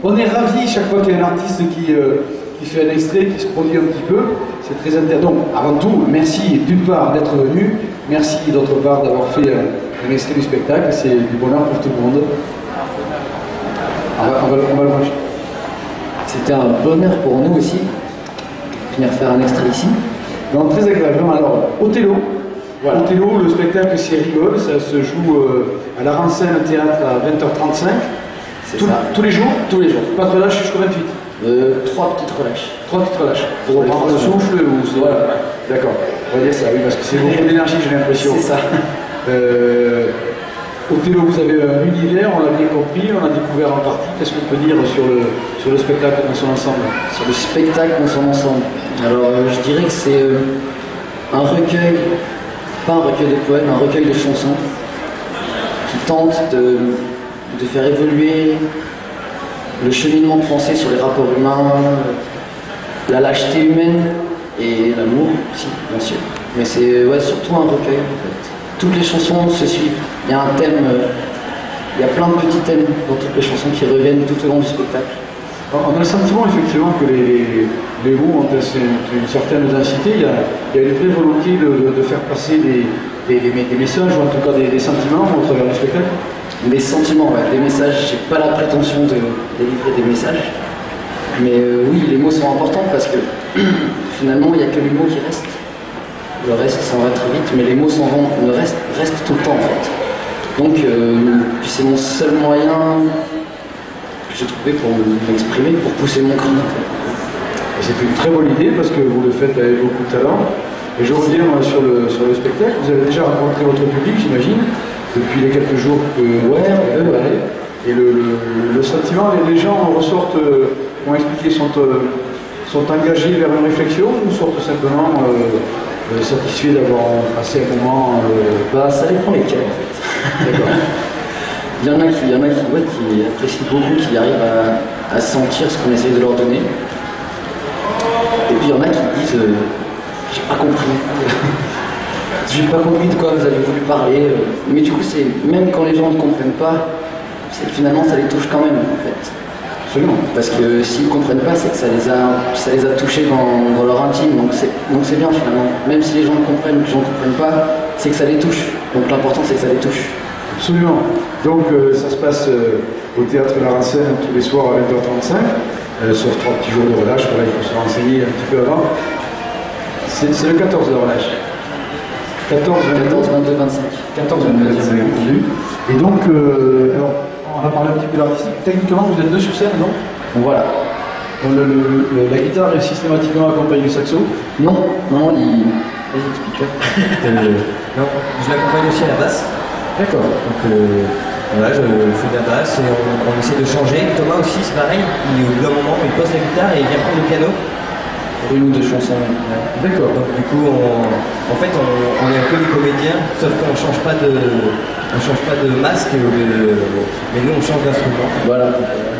On est ravis chaque fois qu'il y a un artiste qui fait un extrait, qui se produit un petit peu. C'est très intéressant. Donc, avant tout, merci d'une part d'être venu, merci d'autre part d'avoir fait un extrait du spectacle. C'est du bonheur pour tout le monde. On va le manger. C'était un bonheur pour nous aussi, de venir faire un extrait ici. Donc, très agréablement. Alors, Othello. Voilà. Othello, le spectacle, c'est rigole. Ça se joue à la Rancenne Théâtre à 20h35. Tous les jours? Tous les jours. Pas de relâche jusqu'au 28? 3 petites relâches. 3 petites relâches. Pour reprendre le souffle ou c'est... Voilà. D'accord. On va dire ça, oui, parce que c'est beaucoup d'énergie, j'ai l'impression. C'est ça. Othello, vous avez un univers, on l'a bien compris, on a découvert en partie. Qu'est-ce qu'on peut dire sur le spectacle dans son ensemble? Sur le spectacle dans son ensemble. Alors, je dirais que c'est un recueil, pas un recueil de poèmes, un recueil de chansons qui tente de faire évoluer le cheminement pensé sur les rapports humains, la lâcheté humaine et l'amour aussi, bien sûr. Mais c'est surtout un recueil en fait. Toutes les chansons se suivent. Il y a un thème, il y a plein de petits thèmes dans toutes les chansons qui reviennent tout au long du spectacle. On a le sentiment effectivement que les mots ont une certaine densité. Il y a une vraie volonté de faire passer des messages ou en tout cas des sentiments au travers du spectacle. Les sentiments, ouais, les messages, j'ai pas la prétention de délivrer des messages. Mais oui, les mots sont importants parce que finalement, il n'y a que les mots qui restent. Le reste s'en va très vite, mais les mots s'en vont, le reste reste tout le temps en fait. Donc, c'est mon seul moyen que j'ai trouvé pour m'exprimer, pour pousser mon cri en fait. C'est une très bonne idée parce que vous le faites avec beaucoup de talent. Et je reviens sur le spectacle. Vous avez déjà rencontré votre public, j'imagine, depuis les quelques jours que... Ouais. Et le sentiment, les gens ressortent, ont expliqué, sont engagés vers une réflexion ou sortent simplement satisfaits d'avoir passé un moment... Ça dépend lesquels en fait. D'accord. Il y en a qui apprécient beaucoup, qui arrivent à sentir ce qu'on essaie de leur donner. Et puis il y en a qui disent j'ai pas compris. J'ai pas compris de quoi vous avez voulu parler. Mais du coup, c'est même quand les gens ne comprennent pas, c'est que finalement ça les touche quand même en fait. Absolument. Parce que s'ils ne comprennent pas, c'est que ça les a touchés dans leur intime. Donc c'est bien finalement. Même si les gens le comprennent ou que les gens ne comprennent pas, c'est que ça les touche. Donc l'important c'est que ça les touche. Absolument. Donc ça se passe au théâtre de la Rancenne tous les soirs à 20h35, sauf 3 petits jours de relâche. Voilà, il faut se renseigner un petit peu avant. C'est le 14 de relâche. 14, 22, 25. 14, 22, 25. Et donc, alors, on va parler un petit peu d'artistique. Techniquement, vous êtes 2 sur scène, non? Voilà. La guitare est systématiquement accompagnée du saxo? Non, vas-y, explique. Non, je l'accompagne aussi à la basse. D'accord. Donc voilà, je fais de la basse et on essaie de changer. Thomas aussi, c'est pareil. Au bout d'un moment, il pose la guitare et il vient prendre le piano. Pour une ou 2 chansons. D'accord. Donc du coup, en fait, on est un peu des comédiens, sauf qu'on ne change pas de masque, mais nous on change d'instrument. Voilà.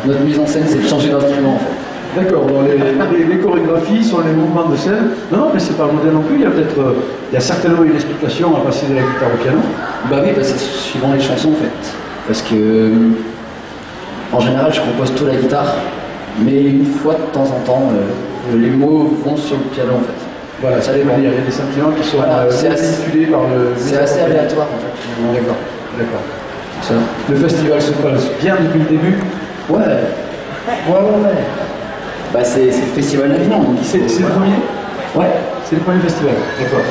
Notre mise en scène, c'est de changer d'instrument en fait. D'accord, les chorégraphies sont les mouvements de scène. Non, mais c'est pas modèle non plus. Il y a certainement une explication à passer de la guitare au piano. Bah oui, c'est suivant les chansons en fait. Parce que en général, je compose tout la guitare, mais une fois de temps en temps, les mots vont sur le piano en fait. Voilà, ça dépend. Il y a des sentiments qui sont véhiculés par le. C'est assez aléatoire en fait. D'accord, d'accord. Ça. Le festival se passe bien depuis le début. Ouais. Bah c'est le festival d'Avignon. C'est le premier? Ouais. C'est le premier festival. D'accord.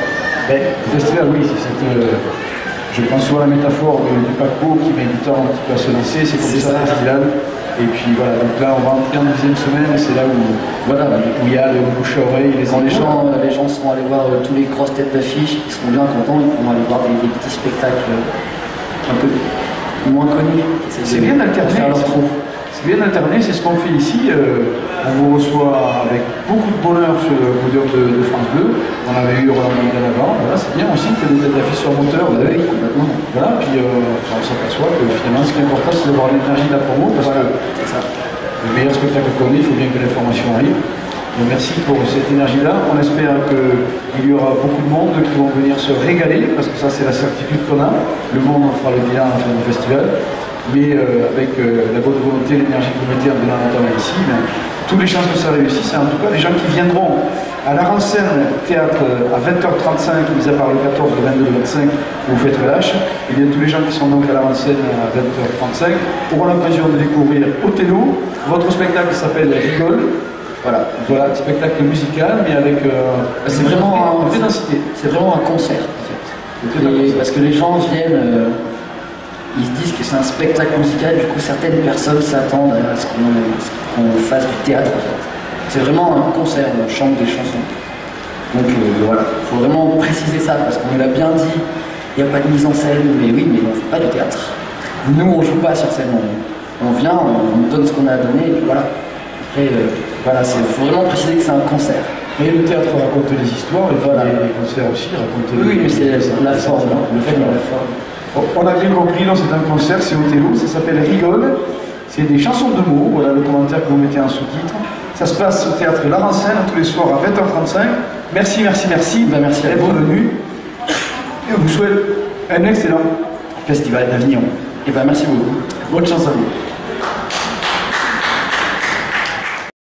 Le festival, oui, je prends souvent la métaphore du paquebot qui met du temps un petit peu à se lancer, c'est comme ça le festival. Et puis voilà, donc là on va entrer en 2e semaine et c'est là où il y a le bouche à oreille, quand les gens seront allés voir tous les grosses têtes d'affiches, ils seront bien contents, ils pourront aller voir des petits spectacles un peu moins connus. C'est bien d'alterner. C'est bien d'alterner, c'est ce qu'on fait ici. On vous reçoit avec beaucoup de bonheur sur le podium de France Bleu. On avait eu Roland Mondial avant. Voilà, c'est bien aussi que des têtes d'affiches sur moteur. Oui, complètement. Voilà, puis on s'aperçoit que finalement ce qui est important c'est d'avoir l'énergie de la promo parce que le meilleur spectacle qu'on ait, il faut bien que l'information arrive. Donc merci pour cette énergie-là. On espère qu'il y aura beaucoup de monde qui vont venir se régaler parce que ça c'est la certitude qu'on a. Le monde en fera le bilan à la fin du festival. mais avec la bonne volonté, l'énergie que vous mettez en venant notamment ici, toutes les chances que ça réussisse. En tout cas, les gens qui viendront à la Rancenne théâtre à 20h35, mis à part le 14, le 22, le 25, où vous faites relâche, et bien tous les gens qui sont donc à la Rancenne à 20h35 auront l'occasion de découvrir Othello, votre spectacle s'appelle Rigole. Voilà, spectacle musical, mais avec c'est vraiment une vraie densité. C'est vraiment un concert, en fait. Parce que les gens viennent, ils se disent que c'est un spectacle musical, du coup certaines personnes s'attendent à ce qu'on fasse du théâtre, en fait. C'est vraiment un concert, on chante des chansons. Donc voilà, il faut vraiment préciser ça, parce qu'on l'a bien dit, il n'y a pas de mise en scène, mais oui, mais on ne fait pas du théâtre. Nous, on ne joue pas sur scène, on vient, on donne ce qu'on a à donner, et puis voilà. Après, voilà, il faut vraiment préciser que c'est un concert. Et le théâtre raconte des histoires, et voilà, les concerts aussi racontent oui, mais c'est la forme, le fait de la forme. On a bien compris, c'est un concert, c'est Othello, ça s'appelle Rigole, c'est des chansons de mots, voilà le commentaire que vous mettez en sous-titre. Ça se passe au théâtre La Rancenne tous les soirs à 20h35. Merci merci d'être venu. Et on vous souhaite un excellent festival d'Avignon. Et merci beaucoup. Bonne chance à vous.